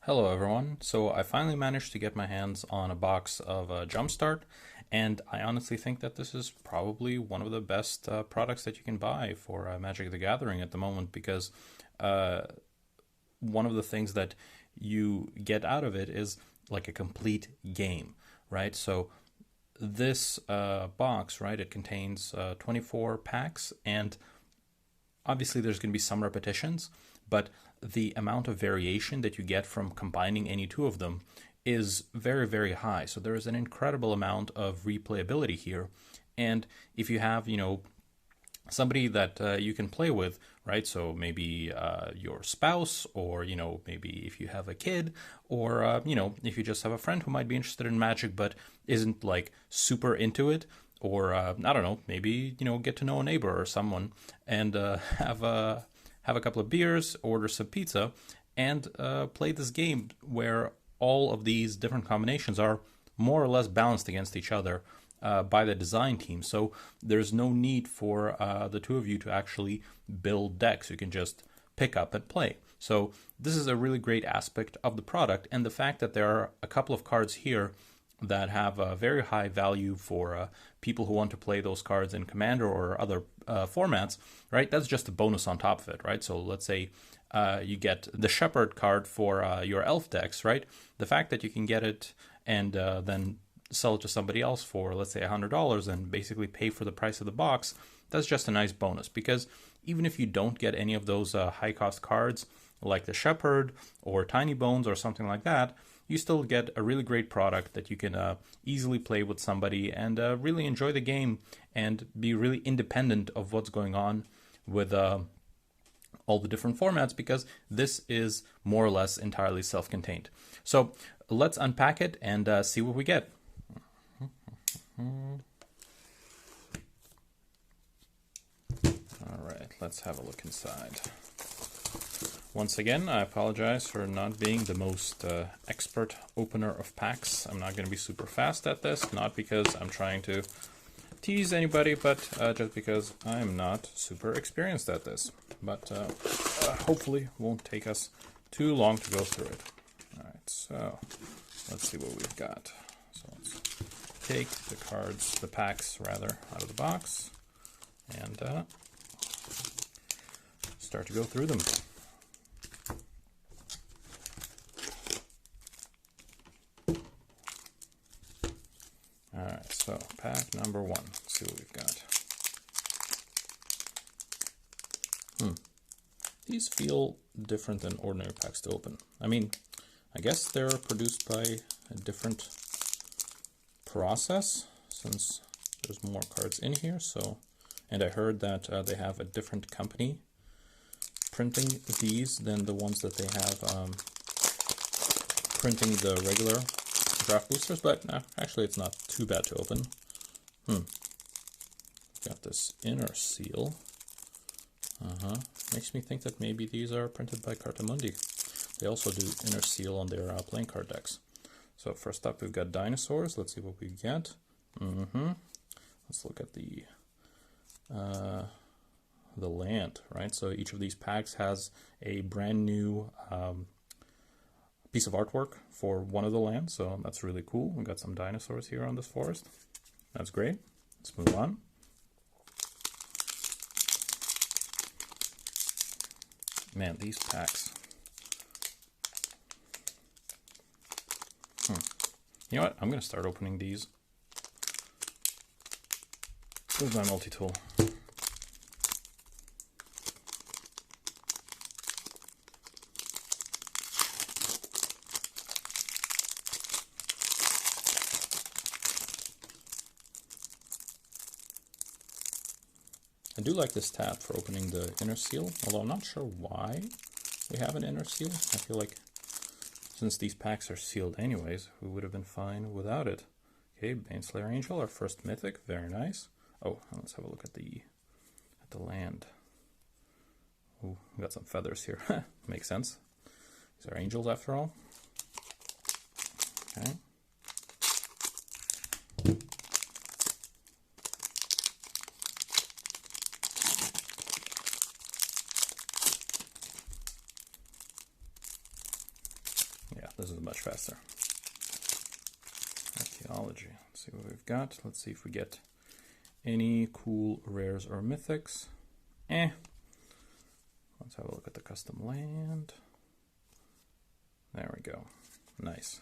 Hello everyone. So I finally managed to get my hands on a box of Jumpstart, and I honestly think that this is probably one of the best products that you can buy for Magic the Gathering at the moment because uh, one of the things that you get out of it is like a complete game, right? So this box, right, it contains 24 packs, and obviously there's going to be some repetitions, but the amount of variation that you get from combining any two of them is very, very high. So there is an incredible amount of replayability here. And if you have, somebody that you can play with, right? So maybe your spouse, or maybe if you have a kid, or if you just have a friend who might be interested in Magic but isn't like super into it, or I don't know, maybe get to know a neighbor or someone and have a couple of beers, order some pizza, and play this game where all of these different combinations are more or less balanced against each other by the design team. So there's no need for the two of you to actually build decks. You can just pick up and play. So this is a really great aspect of the product, and the fact that there are a couple of cards here that have a very high value for people who want to play those cards in Commander or other formats, right? That's just a bonus on top of it, right? So let's say you get the Shepherd card for your Elf decks, right? The fact that you can get it and then sell it to somebody else for, let's say, $100 and basically pay for the price of the box, that's just a nice bonus. Because even if you don't get any of those high-cost cards, like the Shepherd or Tiny Bones or something like that, you still get a really great product that you can easily play with somebody and really enjoy the game and be really independent of what's going on with all the different formats, because this is more or less entirely self-contained. So let's unpack it and see what we get. All right, let's have a look inside. Once again, I apologize for not being the most expert opener of packs. I'm not going to be super fast at this, not because I'm trying to tease anybody, but just because I'm not super experienced at this. But hopefully won't take us too long to go through it. All right, so let's see what we've got. So let's take the packs rather, out of the box and start to go through them. Alright, so pack number one. Let's see what we've got. These feel different than ordinary packs to open. I mean, I guess they're produced by a different process since there's more cards in here. So, and I heard that they have a different company printing these than the ones that they have printing the regular draft boosters, but actually it's not too bad to open. Got this inner seal. Makes me think that maybe these are printed by Cartamundi. They also do inner seal on their playing card decks. So first up we've got dinosaurs. Let's see what we get. Let's look at the land, right? So each of these packs has a brand new piece of artwork for one of the lands, so that's really cool. We've got some dinosaurs here on this forest. That's great. Let's move on. Man, these packs. You know what? I'm going to start opening these. Where's my multi-tool? I do like this tab for opening the inner seal, although I'm not sure why we have an inner seal. I feel like since these packs are sealed anyways, we would have been fine without it. Okay, Baneslayer Angel, our first mythic, very nice. Oh, let's have a look at the land. Ooh, we got some feathers here. Makes sense. These are angels after all. Okay. this is much faster. Archaeology. Let's see what we've got. Let's see if we get any cool rares or mythics. Let's have a look at the custom land. There we go. Nice.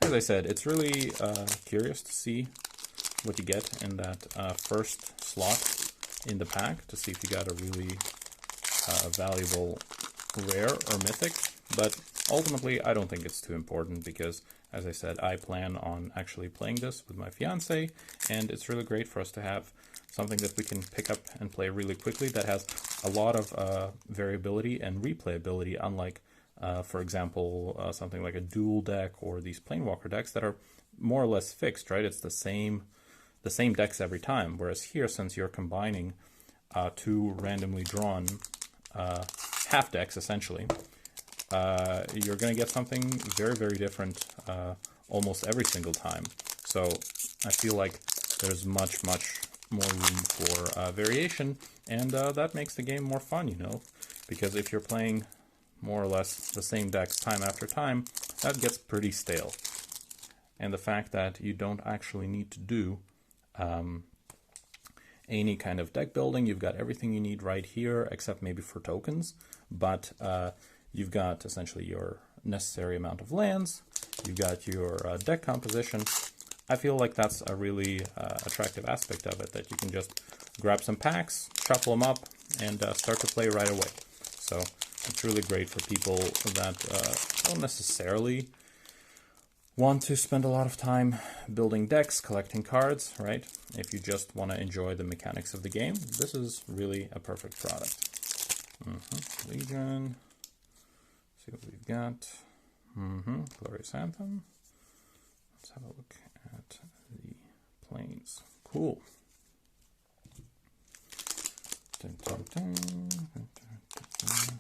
As I said, it's really curious to see what you get in that first slot in the pack, to see if you got a really valuable rare or mythic. But ultimately, I don't think it's too important because, as I said, I plan on actually playing this with my fiance, and it's really great for us to have something that we can pick up and play really quickly that has a lot of variability and replayability, unlike, for example, something like a dual deck or these Planewalker decks that are more or less fixed, right? It's the same decks every time, whereas here, since you're combining two randomly drawn half decks, essentially, you're going to get something very, very different almost every single time. So I feel like there's much, much more room for variation, and that makes the game more fun, you know, because if you're playing more or less the same decks time after time, that gets pretty stale. And the fact that you don't actually need to do any kind of deck building, you've got everything you need right here, except maybe for tokens, but you've got essentially your necessary amount of lands, you've got your deck composition. I feel like that's a really attractive aspect of it, that you can just grab some packs, shuffle them up, and start to play right away. So it's really great for people that don't necessarily want to spend a lot of time building decks, collecting cards, right? If you just want to enjoy the mechanics of the game, this is really a perfect product. Legion. See what we've got. Glorious Anthem. Let's have a look at the planes. Cool. Dun, dun, dun, dun, dun, dun.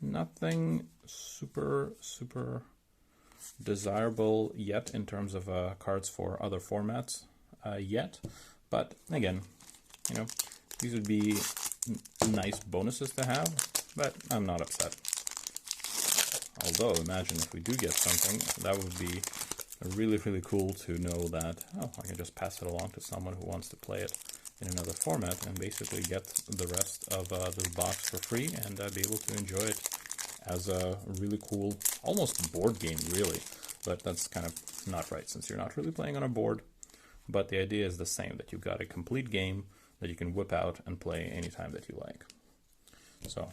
Nothing super desirable yet in terms of cards for other formats yet, but again, you know, these would be nice bonuses to have, but I'm not upset. Although, imagine if we do get something, that would be really cool to know that, oh, I can just pass it along to someone who wants to play it in another format and basically get the rest of this box for free and be able to enjoy it as a really cool, almost board game, really. But that's kind of not right, since you're not really playing on a board. But the idea is the same, that you've got a complete game that you can whip out and play anytime that you like. So I'm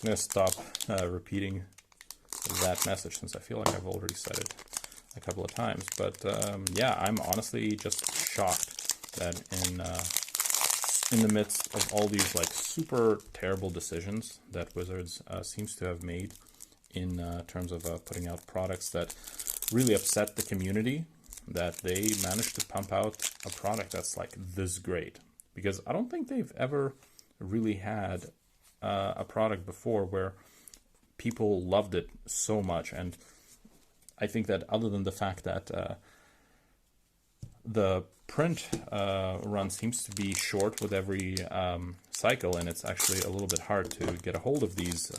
going to stop repeating that message, since I feel like I've already said it a couple of times. But yeah, I'm honestly just shocked that in the midst of all these like super terrible decisions that Wizards seems to have made in terms of putting out products that really upset the community, that they managed to pump out a product that's like this great. Because I don't think they've ever really had a product before where people loved it so much. And I think that other than the fact that the print run seems to be short with every cycle, and it's actually a little bit hard to get a hold of these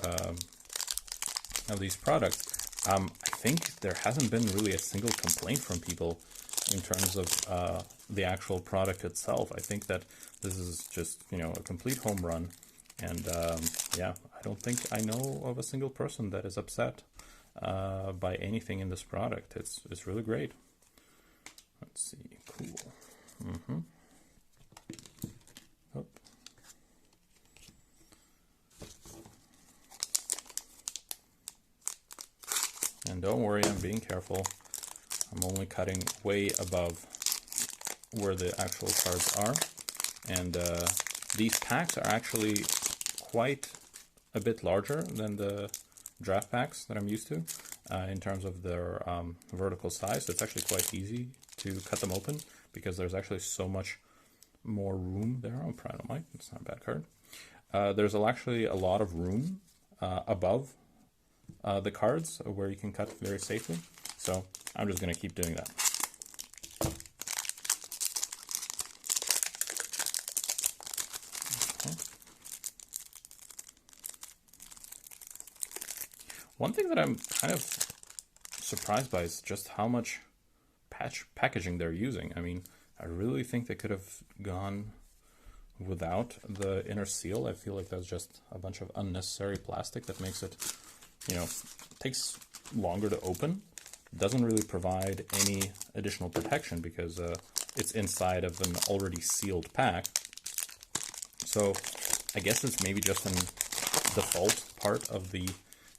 products. I think there hasn't been really a single complaint from people in terms of the actual product itself. I think that this is just, you know, a complete home run, and yeah, I don't think I know of a single person that is upset by anything in this product. It's really great. Let's see, cool. Oh. And don't worry, I'm being careful. I'm only cutting way above where the actual cards are. And these packs are actually quite a bit larger than the draft packs that I'm used to in terms of their vertical size. So it's actually quite easy to cut them open because there's actually so much more room there. Oh, Prynomite, it's not a bad card. There's actually a lot of room above the cards where you can cut very safely. So I'm just going to keep doing that. Okay. One thing that I'm kind of surprised by is just how much packaging they're using. I mean, I really think they could have gone without the inner seal. I feel like that's just a bunch of unnecessary plastic that makes it, you know, takes longer to open. Doesn't really provide any additional protection because it's inside of an already sealed pack. So I guess it's maybe just an default part of the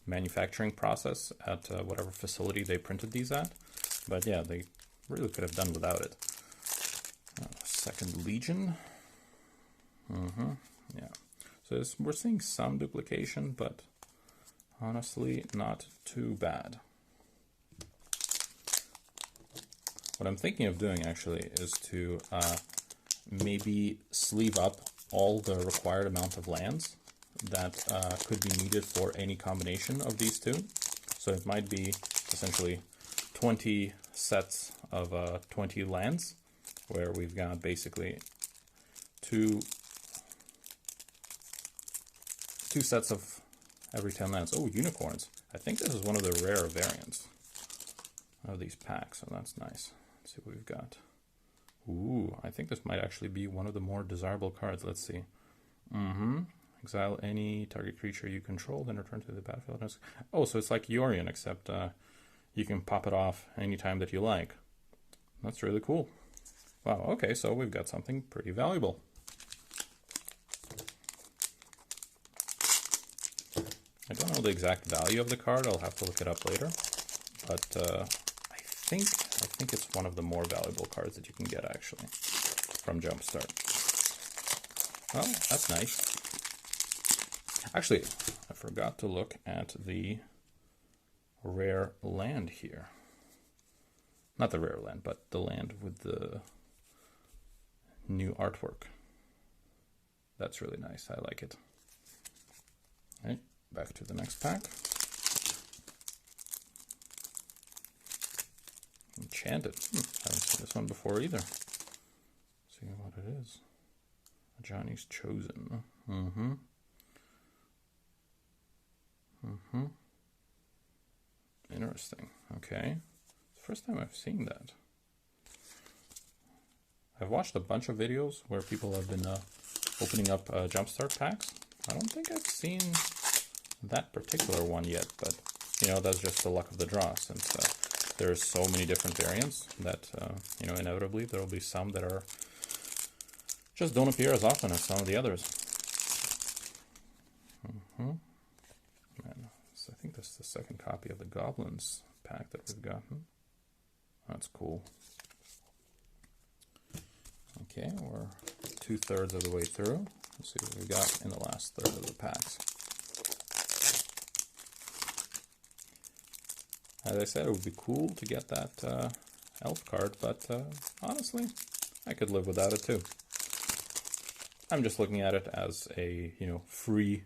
manufacturing process at whatever facility they printed these at. But yeah, they really could have done without it. Second Legion. Yeah. So we're seeing some duplication, but honestly, not too bad. What I'm thinking of doing actually is to maybe sleeve up all the required amount of lands that could be needed for any combination of these two. So it might be essentially 20 sets of 20 lands, where we've got basically two sets of every 10 lands. Oh, unicorns. I think this is one of the rare variants of these packs, so that's nice. Let's see what we've got. Ooh, I think this might actually be one of the more desirable cards. Let's see. Exile any target creature you control, then return to the battlefield. Oh, so it's like Yorion, except you can pop it off anytime that you like. That's really cool. Wow, okay, so we've got something pretty valuable. I don't know the exact value of the card. I'll have to look it up later. But I think it's one of the more valuable cards that you can get, actually, from Jumpstart. Well, that's nice. Actually, I forgot to look at the rare land here. Not the rare land, but the land with the new artwork. That's really nice. I like it. All right, back to the next pack. Enchanted. Haven't seen this one before either. See what it is. Johnny's Chosen. Interesting. Okay. It's the first time I've seen that. I've watched a bunch of videos where people have been opening up Jumpstart packs. I don't think I've seen that particular one yet, but you know, that's just the luck of the draw, since there's so many different variants that you know, inevitably there will be some that are just don't appear as often as some of the others. Man, so I think this is the second copy of the Goblins pack that we've gotten. That's cool. Okay, we're 2/3 of the way through. Let's see what we got in the last third of the packs. As I said, it would be cool to get that elf card, but honestly, I could live without it too. I'm just looking at it as a, you know, free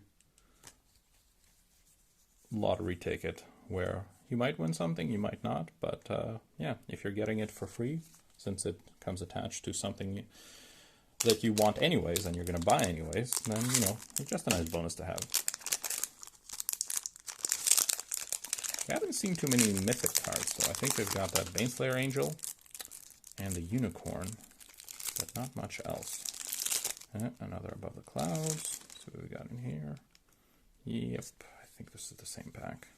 lottery ticket where you might win something, you might not, but yeah, if you're getting it for free, since it comes attached to something that you want anyways and you're going to buy anyways, then, you know, it's just a nice bonus to have. We haven't seen too many mythic cards, so I think we've got that Baneslayer Angel and the Unicorn, but not much else. Another Above the Clouds. So what we got in here. Yep, I think this is the same pack.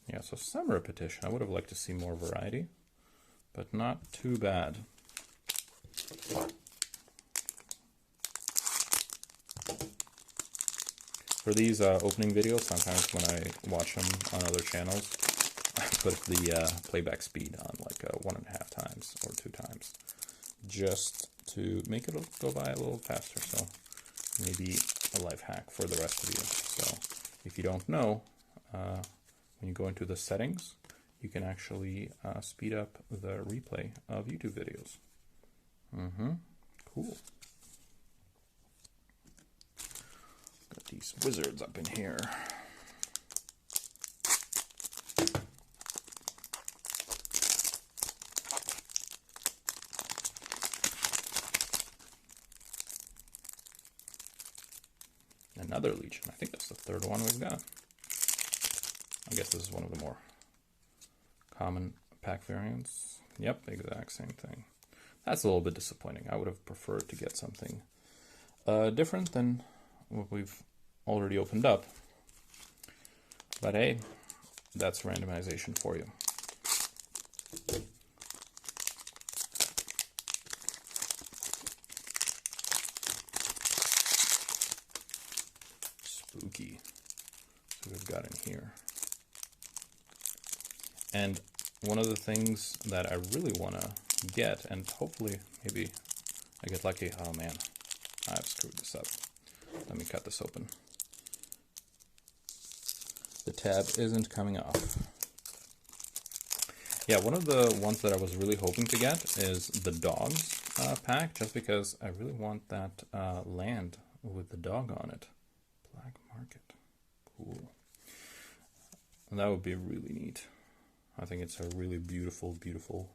Yeah, so some repetition. I would have liked to see more variety, but not too bad. For these opening videos, sometimes when I watch them on other channels, I put the playback speed on like 1.5 times or 2 times, just to make it go by a little faster. So maybe a life hack for the rest of you. So if you don't know, when you go into the settings, you can actually speed up the replay of YouTube videos. Cool. Got these wizards up in here. Another Legion. I think that's the third one we've got. I guess this is one of the more common pack variants. Yep, exact same thing. That's a little bit disappointing. I would have preferred to get something different than what we've already opened up. But hey, that's randomization for you. Spooky. So we've got in here. And one of the things that I really want to get, and hopefully maybe I get lucky. Oh man, I've screwed this up. Let me cut this open. The tab isn't coming off. Yeah, one of the ones that I was really hoping to get is the dogs pack, just because I really want that land with the dog on it. Black market. Cool. And that would be really neat. I think it's a really beautiful, beautiful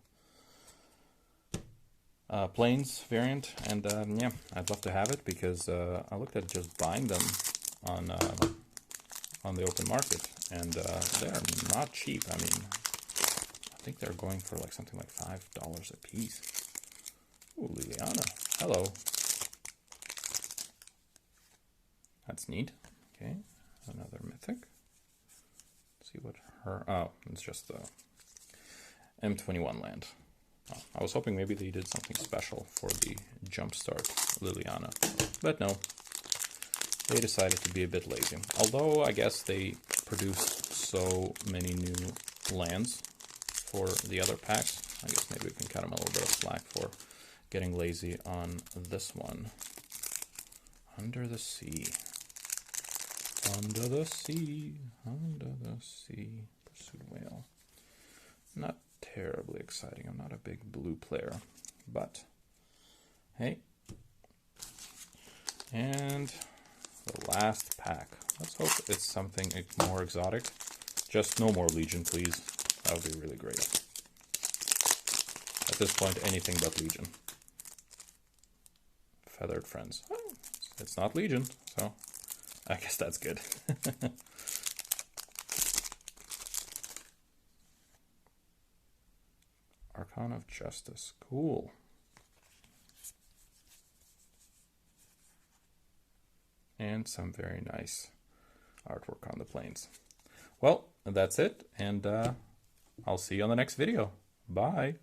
plains variant, and yeah, I'd love to have it because I looked at just buying them on the open market, and they're not cheap. I mean, I think they're going for like something like $5 a piece. Ooh, Liliana, hello. That's neat. Okay, another mythic. Let's see what her. Oh, it's just the M21 land. Oh, I was hoping maybe they did something special for the Jumpstart Liliana, but no. They decided to be a bit lazy. Although I guess they produced so many new lands for the other packs, I guess maybe we can cut them a little bit of slack for getting lazy on this one. Under the Sea. Under the sea, under the sea. Pursuit whale. Not terribly exciting. I'm not a big blue player, but hey. And the last pack. Let's hope it's something more exotic. Just no more Legion, please. That would be really great. At this point, anything but Legion. Feathered Friends. Oh, it's not Legion, so I guess that's good. Archon of Justice. Cool. And some very nice artwork on the planes. Well, that's it, and I'll see you on the next video. Bye.